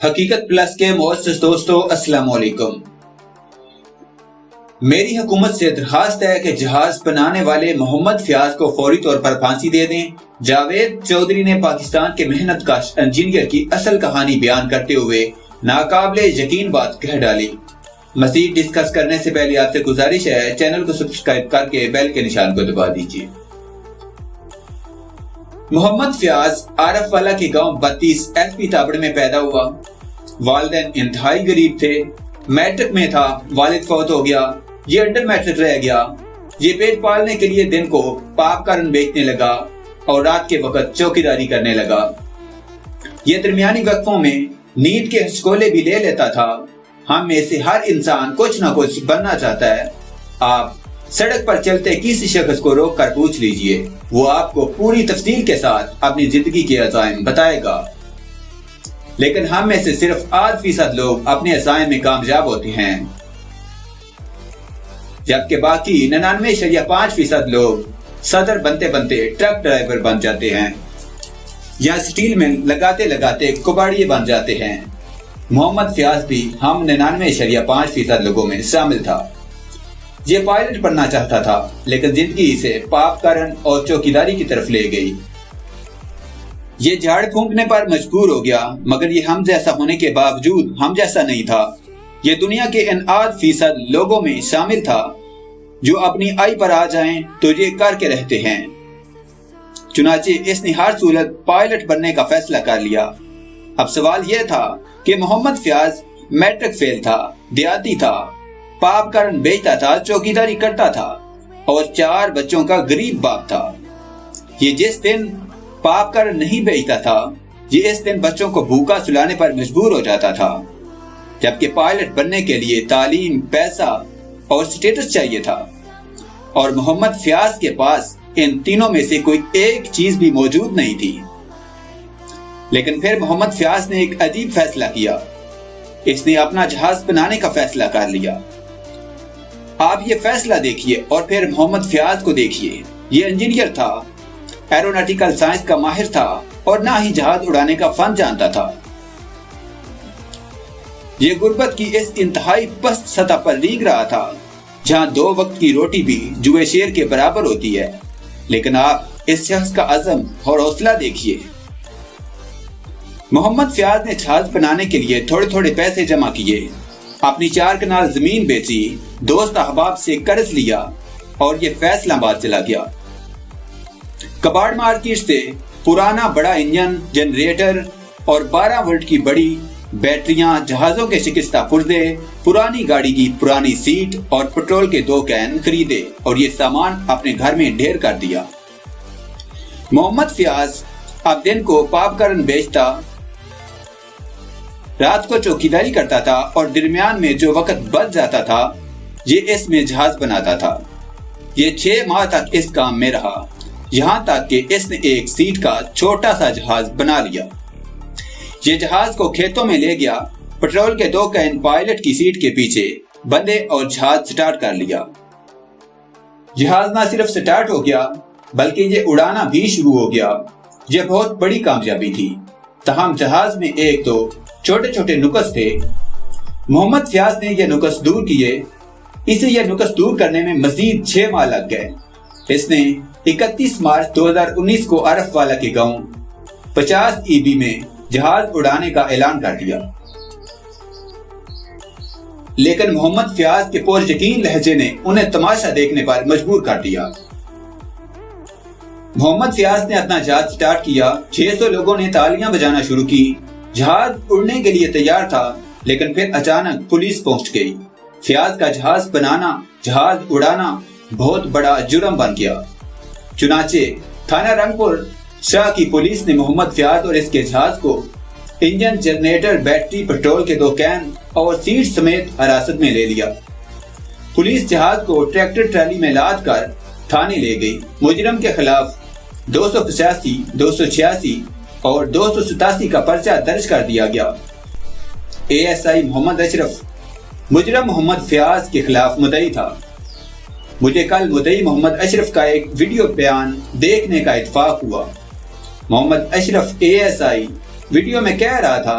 حقیقت پلس کے معزز دوستو السلام علیکم۔ میری حکومت سے درخواست ہے کہ جہاز بنانے والے محمد فیاض کو فوری طور پر پھانسی دے دیں۔ جاوید چودھری نے پاکستان کے محنت کش انجینئر کی اصل کہانی بیان کرتے ہوئے ناقابل یقین بات کہہ ڈالی۔ مزید ڈسکس کرنے سے پہلے آپ سے گزارش ہے چینل کو سبسکرائب کر کے بیل کے نشان کو دبا دیجیے۔ محمد فیاض عارف والا کے گاؤں 32 ایس پی تابڑ میں پیدا ہوا۔ والدین انتہائی غریب تھے۔ میٹرک میں تھا، والد فوت ہو گیا، یہ انڈر میٹرک رہ گیا۔ یہ پیٹ پالنے کے لیے دن کو پاپ کارن بیچنے لگا اور رات کے وقت چوکیداری کرنے لگا۔ یہ درمیانی وقفوں میں نیند کے ہچکولے بھی لے لیتا تھا۔ ہم میں سے ہر انسان کچھ نہ کچھ بننا چاہتا ہے۔ آپ سڑک پر چلتے کسی شخص کو روک کر پوچھ لیجئے، وہ آپ کو پوری تفصیل کے ساتھ اپنی زندگی کے عزائم بتائے گا۔ لیکن ہم میں سے صرف 8% لوگ اپنے عزائم میں کامیاب ہوتے ہیں، جبکہ باقی 99.5% لوگ صدر بنتے بنتے ٹرک ڈرائیور بن جاتے ہیں یا سٹیل میں لگاتے لگاتے کباڑیے بن جاتے ہیں۔ محمد فیاض بھی ہم 99.5% لوگوں میں شامل تھا۔ یہ پائلٹ بننا چاہتا تھا، لیکن زندگی اسے پاپ کارن اور چوکیداری کی طرف لے گئی۔ یہ جھاڑ پھونکنے پر مجبور ہو گیا، مگر یہ ہم جیسا ہونے کے باوجود ہم جیسا نہیں تھا۔ یہ دنیا کے ان 8% لوگوں میں شامل تھا جو اپنی آئی پر آ جائیں تو یہ کر کے رہتے ہیں۔ چنانچہ اس نے ہر صورت پائلٹ بننے کا فیصلہ کر لیا۔ اب سوال یہ تھا کہ محمد فیاض میٹرک فیل تھا، دیہاتی تھا، پاپ کارن بیچتا تھا، چوکیداری کرتا تھا اور 4 بچوں کا غریب باپ تھا۔ یہ جس دن پاپ کارن نہیں بیچتا تھا، یہ اس دن بچوں کو بھوکا سلانے پر مجبور ہو جاتا تھا، جبکہ پائلٹ بننے کے لیے تعلیم، پیسہ اور سٹیٹس چاہیے تھا، اور محمد فیاض کے پاس ان تینوں میں سے کوئی ایک چیز بھی موجود نہیں تھی۔ لیکن پھر محمد فیاض نے ایک عجیب فیصلہ کیا۔ اس نے اپنا جہاز بنانے کا فیصلہ کر لیا۔ آپ یہ فیصلہ دیکھیے اور پھر محمد فیاض کو دیکھیے۔ یہ انجینئر تھا، ایروناٹیکل سائنس کا ماہر تھا اور نہ ہی جہاز اڑانے کا فن جانتا تھا۔ یہ غربت کی اس انتہائی پست سطح پر ریگ رہا تھا جہاں 2 وقت کی روٹی بھی جوئے شیر کے برابر ہوتی ہے۔ لیکن آپ اس شخص کا عزم اور حوصلہ دیکھیے۔ محمد فیاض نے جہاز بنانے کے لیے تھوڑے تھوڑے پیسے جمع کیے، اپنی 4 کنال زمین بیچی، دوست احباب سے قرض لیا اور یہ فیصلہ آباد چلا گیا۔ کباڑ مارکیٹ سے پرانا بڑا انجن، جنریٹر اور 12 وولٹ کی بڑی بیٹریاں، جہازوں کے شکستہ پرزے، پرانی گاڑی کی پرانی سیٹ اور پٹرول کے 2 کین خریدے اور یہ سامان اپنے گھر میں ڈھیر کر دیا۔ محمد فیاض اب دن کو پاپ کارن بیچتا، رات کو چوکیداری کرتا تھا اور درمیان میں جو وقت بچ جاتا تھا یہ اس میں جہاز بناتا تھا۔ یہ 6 ماہ تک اس کام میں رہا، یہاں تک کہ اس نے ایک سیٹ کا چھوٹا سا جہاز بنا لیا۔ یہ جہاز کو کھیتوں میں لے گیا، پٹرول کے 2 کین پائلٹ کی سیٹ کے پیچھے بندے اور جہاز سٹارٹ کر لیا۔ جہاز نہ صرف سٹارٹ ہو گیا بلکہ یہ اڑانا بھی شروع ہو گیا۔ یہ بہت بڑی کامیابی تھی، تاہم جہاز میں 1-2 چھوٹے چھوٹے نقص تھے۔ محمد فیاض نے یہ نقص دور کیے۔ اسے یہ نقص دور کرنے میں مزید 6 ماہ لگ گئے۔ اس نے 31 مارچ 2019 کو عارف والا کے گاؤں 50 EB میں جہاز اڑانے کا اعلان کر دیا۔ لیکن محمد فیاض کے پر یقین لہجے نے انہیں تماشا دیکھنے پر مجبور کر دیا۔ محمد فیاض نے اپنا جہاز سٹارٹ کیا، 600 لوگوں نے تالیاں بجانا شروع کی۔ جہاز اڑنے کے لیے تیار تھا، لیکن پھر اچانک پولیس پہنچ گئی۔ فیاض کا جہاز بنانا، جہاز اڑانا بہت بڑا جرم بن گیا۔ چنانچہ تھانہ رنگپور شاہ کی پولیس نے محمد فیاض اور اس کے جہاز کو انجن، جنریٹر، بیٹری، پٹرول کے 2 کین اور سیٹ سمیت حراست میں لے لیا۔ پولیس جہاز کو ٹریکٹر ٹرالی میں لاد کر تھانے لے گئی۔ مجرم کے خلاف 285، 286 اور 287 کا پرچہ درج کر دیا گیا۔ ASI محمد اشرف مجرم محمد فیاض کے خلاف مدعی تھا۔ مجھے کل مدعی محمد اشرف کا ایک ویڈیو بیان دیکھنے کا اتفاق ہوا۔ محمد اشرف ASI ویڈیو میں کہہ رہا تھا،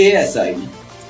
ASI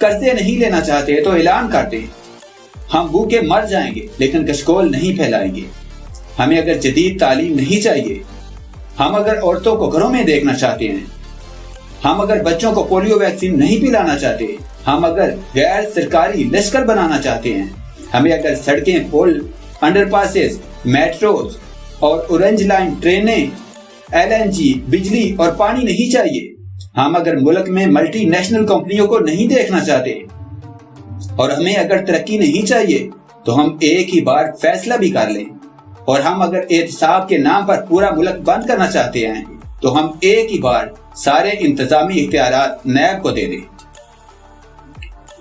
قرضے نہیں لینا چاہتے تو اعلان کر دیں۔ ہم بھوکے مر جائیں گے لیکن کشکول نہیں پھیلائیں گے۔ ہمیں اگر جدید تعلیم نہیں چاہیے، ہم اگر عورتوں کو گھروں میں دیکھنا چاہتے ہیں، ہم اگر بچوں کو پولیو ویکسین نہیں پلانا چاہتے، ہم اگر غیر سرکاری لشکر بنانا چاہتے ہیں، ہمیں اگر سڑکیں، پل، انڈر پاسز، میٹروز اور اورنج لائن ٹرینیں، LNG، بجلی اور پانی نہیں چاہیے، ہم اگر ملک میں ملٹی نیشنل کمپنیوں کو نہیں دیکھنا چاہتے اور ہمیں اگر ترقی نہیں چاہیے تو ہم ایک ہی بار فیصلہ بھی کر لیں، اور ہم اگر احتساب کے نام پر پورا ملک بند کرنا چاہتے ہیں تو ہم ایک ہی بار سارے انتظامی اختیارات نیب کو دے دیں،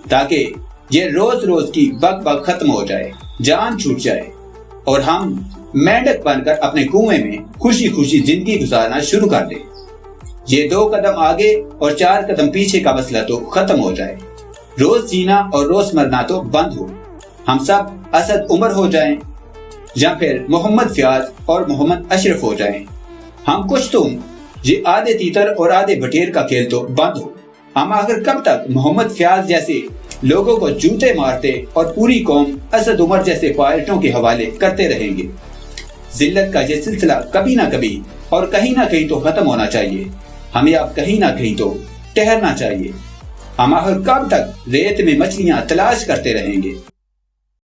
تاکہ یہ روز روز کی بک بک ختم ہو جائے، جان چھوٹ جائے اور ہم مینڈک بن کر اپنے کنویں میں خوشی خوشی زندگی گزارنا شروع کر دیں۔ یہ 2 قدم آگے اور 4 قدم پیچھے کا مسئلہ تو ختم ہو جائے، روز جینا اور روز مرنا تو بند ہو، ہم سب اسد عمر ہو جائیں یا پھر محمد فیاض اور محمد اشرف ہو جائیں، ہم کچھ تم، یہ آدھے تیتر اور آدھے بٹیر کا کھیل تو بند ہو۔ ہم آخر کب تک محمد فیاض جیسے لوگوں کو جوتے مارتے اور پوری قوم اسد عمر جیسے پائلٹوں کے حوالے کرتے رہیں گے؟ ذلت کا یہ سلسلہ کبھی نہ کبھی اور کہیں نہ کہیں تو ختم ہونا چاہیے، ہمیں اب کہیں نہ کہیں تو ٹھہرنا چاہیے۔ ہم آخر کب تک ریت میں مچھلیاں تلاش کرتے رہیں گے؟